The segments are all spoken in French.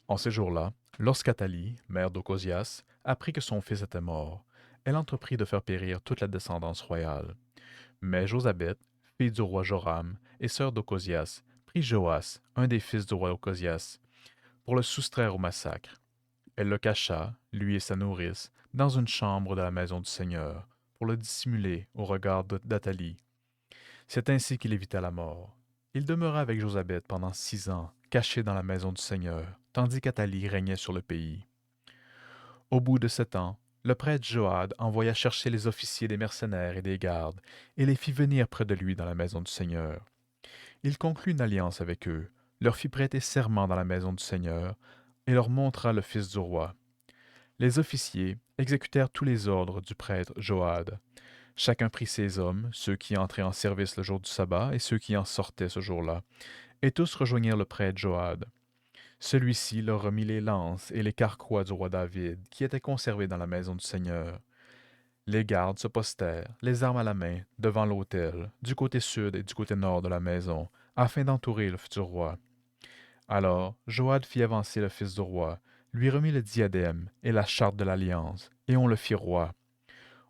En ces jours-là, lorsqu'Athalie, mère d'Ocosias, apprit que son fils était mort, elle entreprit de faire périr toute la descendance royale. Mais Josabeth, fille du roi Joram et sœur d'Ocosias, prit Joas, un des fils du roi Ocosias, pour le soustraire au massacre. Elle le cacha, lui et sa nourrice, dans une chambre de la maison du Seigneur, pour le dissimuler au regard d'Athalie. C'est ainsi qu'il évita la mort. Il demeura avec Josabeth pendant 6 ans, caché dans la maison du Seigneur, tandis qu'Athalie régnait sur le pays. Au bout de 7 ans, le prêtre Joad envoya chercher les officiers des mercenaires et des gardes, et les fit venir près de lui dans la maison du Seigneur. Il conclut une alliance avec eux, leur fit prêter serment dans la maison du Seigneur, et leur montra le fils du roi. Les officiers exécutèrent tous les ordres du prêtre Joad. Chacun prit ses hommes, ceux qui entraient en service le jour du sabbat et ceux qui en sortaient ce jour-là, et tous rejoignirent le prêtre Joad. Celui-ci leur remit les lances et les carquois du roi David, qui étaient conservés dans la maison du Seigneur. Les gardes se postèrent, les armes à la main, devant l'autel, du côté sud et du côté nord de la maison, afin d'entourer le futur roi. Alors Joad fit avancer le fils du roi, lui remit le diadème et la charte de l'alliance, et on le fit roi.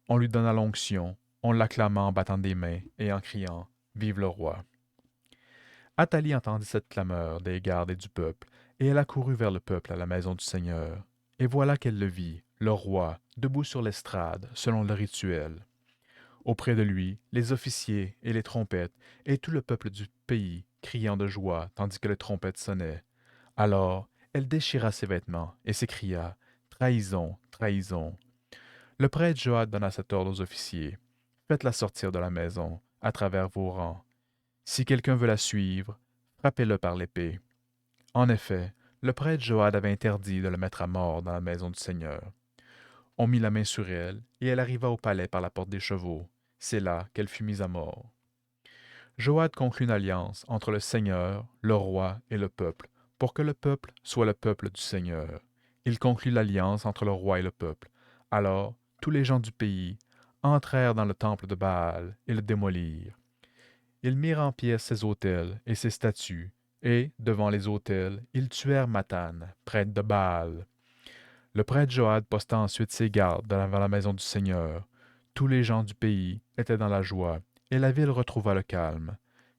On lui donna l'onction, on l'acclama en battant des mains et en criant Vive le roi. Athalie entendit cette clameur des gardes et du peuple, et elle accourut vers le peuple à la maison du Seigneur. Et voilà qu'elle le vit, le roi, debout sur l'estrade, selon le rituel. Auprès de lui, les officiers et les trompettes, et tout le peuple du pays, criant de joie, tandis que les trompettes sonnaient. Alors, elle déchira ses vêtements et s'écria Trahison, trahison. Le prêtre Joad donna cet ordre aux officiers Faites-la sortir de la maison, à travers vos rangs. Si quelqu'un veut la suivre, frappez-le par l'épée. En effet, le prêtre Joad avait interdit de le mettre à mort dans la maison du Seigneur. On mit la main sur elle, et elle arriva au palais par la porte des chevaux. C'est là qu'elle fut mise à mort. Joad conclut une alliance entre le Seigneur, le roi et le peuple, pour que le peuple soit le peuple du Seigneur. Il conclut l'alliance entre le roi et le peuple. Alors, tous les gens du pays entrèrent dans le temple de Baal et le démolirent. Ils mirent en pièces ses autels et ses statues, et, devant les autels, ils tuèrent Mathan, prêtre de Baal. Le prêtre Joad posta ensuite ses gardes devant la maison du Seigneur. Tous les gens du pays étaient dans la joie, et la ville retrouva le calme.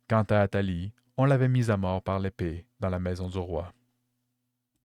Quant à Athalie, on l'avait mise à mort par l'épée dans la maison du roi.